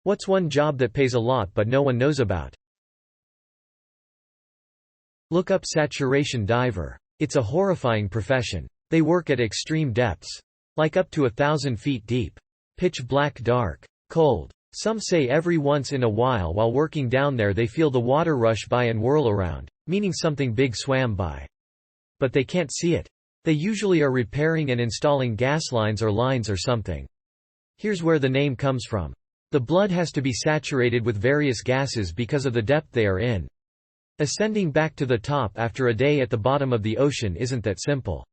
What's one job that pays a lot but no one knows about? Look up saturation diver. It's a horrifying profession. They work at extreme depths. Like up to 1,000 feet deep. Pitch black dark. Cold. Some say every once in a while working down there they feel the water rush by and whirl around, meaning something big swam by. But they can't see it. They usually are repairing and installing gas lines or something. Here's where the name comes from. The blood has to be saturated with various gases because of the depth they are in. Ascending back to the top after a day at the bottom of the ocean isn't that simple.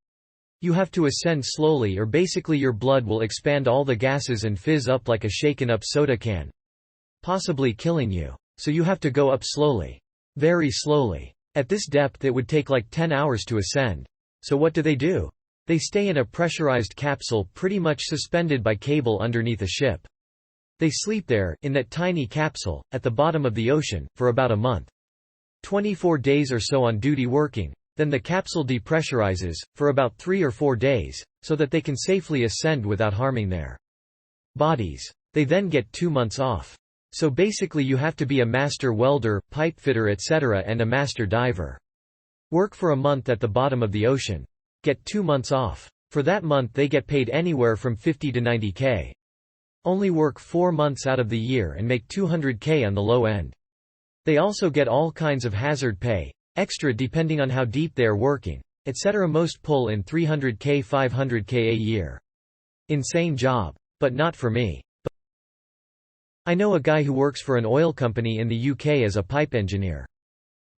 You have to ascend slowly or basically your blood will expand all the gases and fizz up like a shaken-up soda can. Possibly killing you. So you have to go up slowly. Very slowly. At this depth it would take like 10 hours to ascend. So what do? They stay in a pressurized capsule pretty much suspended by cable underneath a ship. They sleep there, in that tiny capsule, at the bottom of the ocean, for about a month. 24 days or so on duty working. Then the capsule depressurizes, for about 3 or 4 days, so that they can safely ascend without harming their bodies. They then get 2 months off. So basically you have to be a master welder, pipe fitter etc. and a master diver. Work for a month at the bottom of the ocean. Get 2 months off. For that month they get paid anywhere from $50 to $90K. Only work 4 months out of the year and make $200K on the low end. They also get all kinds of hazard pay. Extra depending on how deep they are working, etc. Most pull in $300K, $500K a year. Insane job. But not for me. I know a guy who works for an oil company in the UK as a pipe engineer.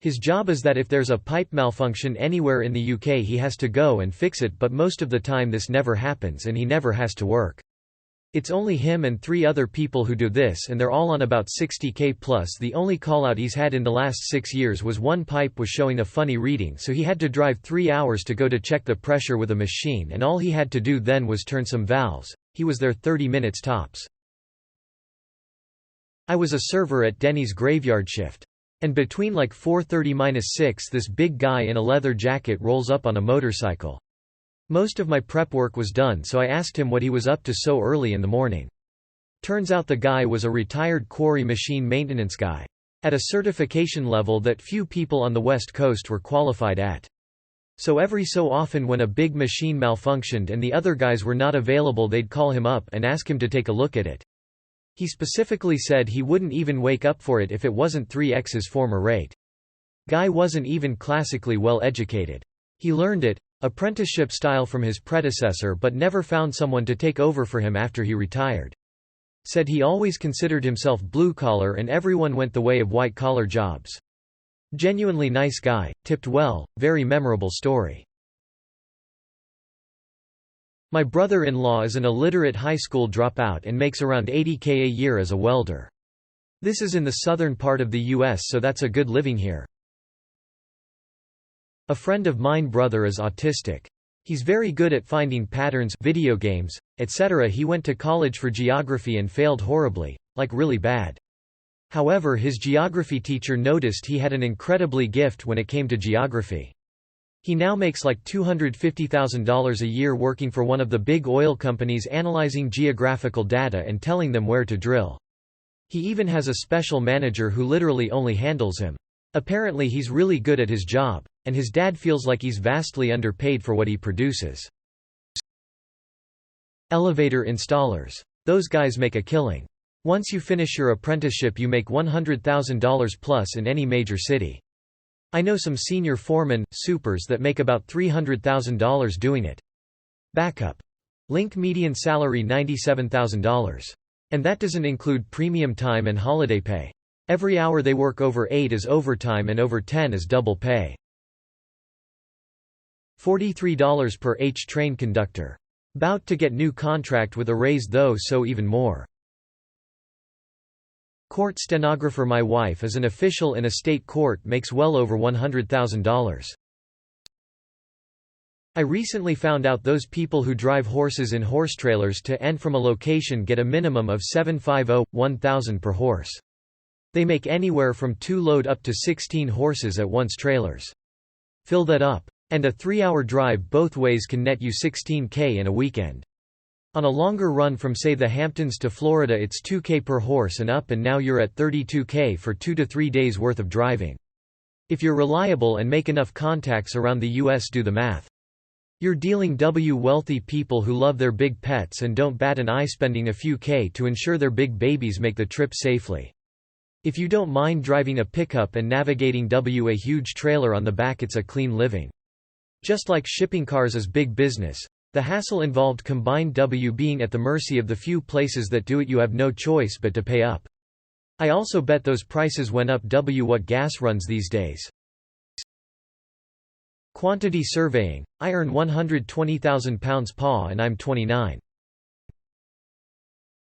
His job is that if there's a pipe malfunction anywhere in the UK he has to go and fix it, but most of the time this never happens and he never has to work. It's only him and 3 other people who do this and they're all on about $60K plus. The only call-out he's had in the last 6 years was one pipe was showing a funny reading, so he had to drive 3 hours to go to check the pressure with a machine, and all he had to do then was turn some valves. He was there 30 minutes tops. I was a server at Denny's graveyard shift. And between like 4:30–6 this big guy in a leather jacket rolls up on a motorcycle. Most of my prep work was done, so I asked him what he was up to so early in the morning. Turns out the guy was a retired quarry machine maintenance guy. At a certification level that few people on the West Coast were qualified at. So every so often when a big machine malfunctioned and the other guys were not available they'd call him up and ask him to take a look at it. He specifically said he wouldn't even wake up for it if it wasn't 3x's former rate. Guy wasn't even classically well educated. He learned it, apprenticeship style, from his predecessor but never found someone to take over for him after he retired. Said he always considered himself blue-collar and everyone went the way of white-collar jobs. Genuinely nice guy, tipped well, very memorable story. My brother-in-law is an illiterate high school dropout and makes around $80K a year as a welder. This is in the southern part of the US, so that's a good living here. A friend of mine brother is autistic. He's very good at finding patterns, video games, etc. He went to college for geography and failed horribly, like really bad. However, his geography teacher noticed he had an incredibly gift when it came to geography. He now makes like $250,000 a year working for one of the big oil companies analyzing geographical data and telling them where to drill. He even has a special manager who literally only handles him. Apparently he's really good at his job, and his dad feels like he's vastly underpaid for what he produces. Elevator installers. Those guys make a killing. Once you finish your apprenticeship you make $100,000 plus in any major city. I know some senior foremen, supers that make about $300,000 doing it. Backup. Link median salary $97,000. And that doesn't include premium time and holiday pay. Every hour they work over 8 is overtime and over 10 is double pay. $43 per H-train conductor. Bout to get new contract with a raise though, so even more. Court stenographer. My wife is an official in a state court, makes well over $100,000. I recently found out those people who drive horses in horse trailers to and from a location get a minimum of $750–1,000 per horse. They make anywhere from 2 load up to 16 horses at once trailers. Fill that up. And a 3-hour drive both ways can net you $16K in a weekend. On a longer run from say the Hamptons to Florida it's 2K per horse and up, and now you're at 32K for 2 to 3 days worth of driving. If you're reliable and make enough contacts around the US, do the math. You're dealing with wealthy people who love their big pets and don't bat an eye spending a few K to ensure their big babies make the trip safely. If you don't mind driving a pickup and navigating a huge trailer on the back, it's a clean living. Just like shipping cars is big business, the hassle involved combined being at the mercy of the few places that do it. You have no choice but to pay up. I also bet those prices went up what gas runs these days. Quantity surveying. I earn £120,000 PA and I'm 29.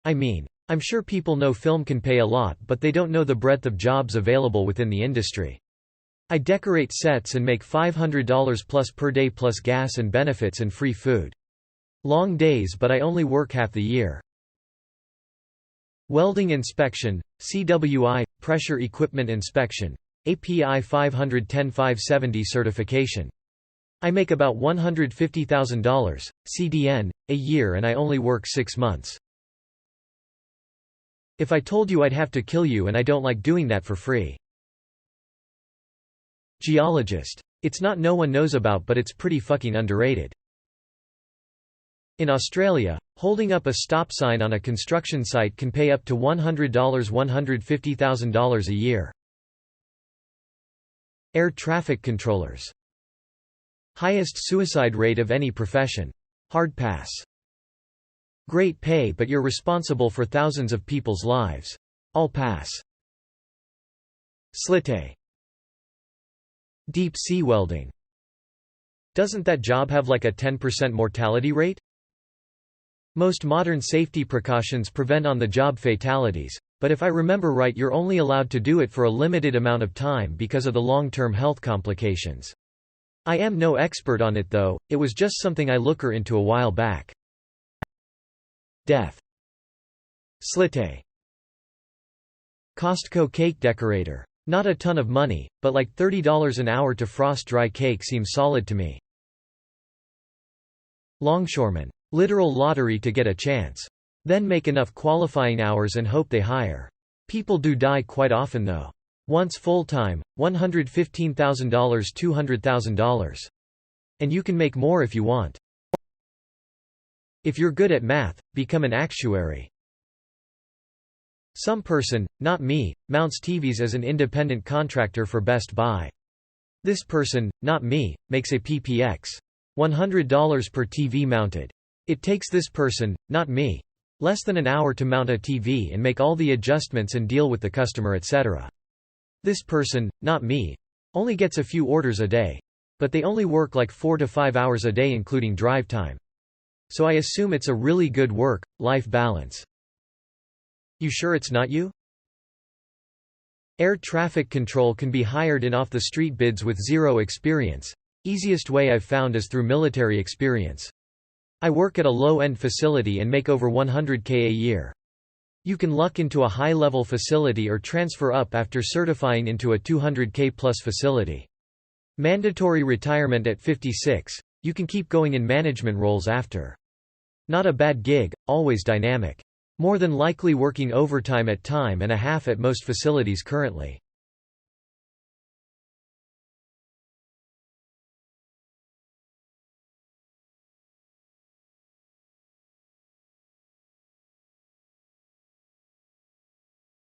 I mean, I'm sure people know film can pay a lot, but they don't know the breadth of jobs available within the industry. I decorate sets and make $500 plus per day plus gas and benefits and free food. Long days, but I only work half the year. Welding inspection, CWI, pressure equipment inspection, API 510-570 certification. I make about $150,000, CDN, a year, and I only work 6 months. If I told you I'd have to kill you, and I don't like doing that for free. Geologist. It's not no one knows about, but it's pretty fucking underrated. In Australia, holding up a stop sign on a construction site can pay up to $100, $150,000 a year. Air traffic controllers. Highest suicide rate of any profession. Hard pass. Great pay, but you're responsible for thousands of people's lives. All pass. Slitte. Deep sea welding. Doesn't that job have like a 10% mortality rate? Most modern safety precautions prevent on-the-job fatalities, but if I remember right, you're only allowed to do it for a limited amount of time because of the long-term health complications. I am no expert on it though, it was just something I looked into a while back. Death. Slitte. Costco cake decorator. Not a ton of money, but like $30 an hour to frost dry cake seems solid to me. Longshoreman. Literal lottery to get a chance. Then make enough qualifying hours and hope they hire. People do die quite often though. Once full-time, $115,000 $200,000. And you can make more if you want. If you're good at math, become an actuary. Some person, not me, mounts TVs as an independent contractor for Best Buy. This person, not me, makes a PPX. $100 per TV mounted. It takes this person, not me, less than an hour to mount a TV and make all the adjustments and deal with the customer, etc. This person, not me, only gets a few orders a day. But they only work like 4 to 5 hours a day including drive time. So I assume it's a really good work-life balance. You sure it's not you? Air traffic control can be hired in off-the-street bids with zero experience. Easiest way I've found is through military experience. I work at a low-end facility and make over $100K a year. You can luck into a high-level facility or transfer up after certifying into a $200K plus facility. Mandatory retirement at 56. You can keep going in management roles after. Not a bad gig, always dynamic. More than likely working overtime at time and a half at most facilities currently.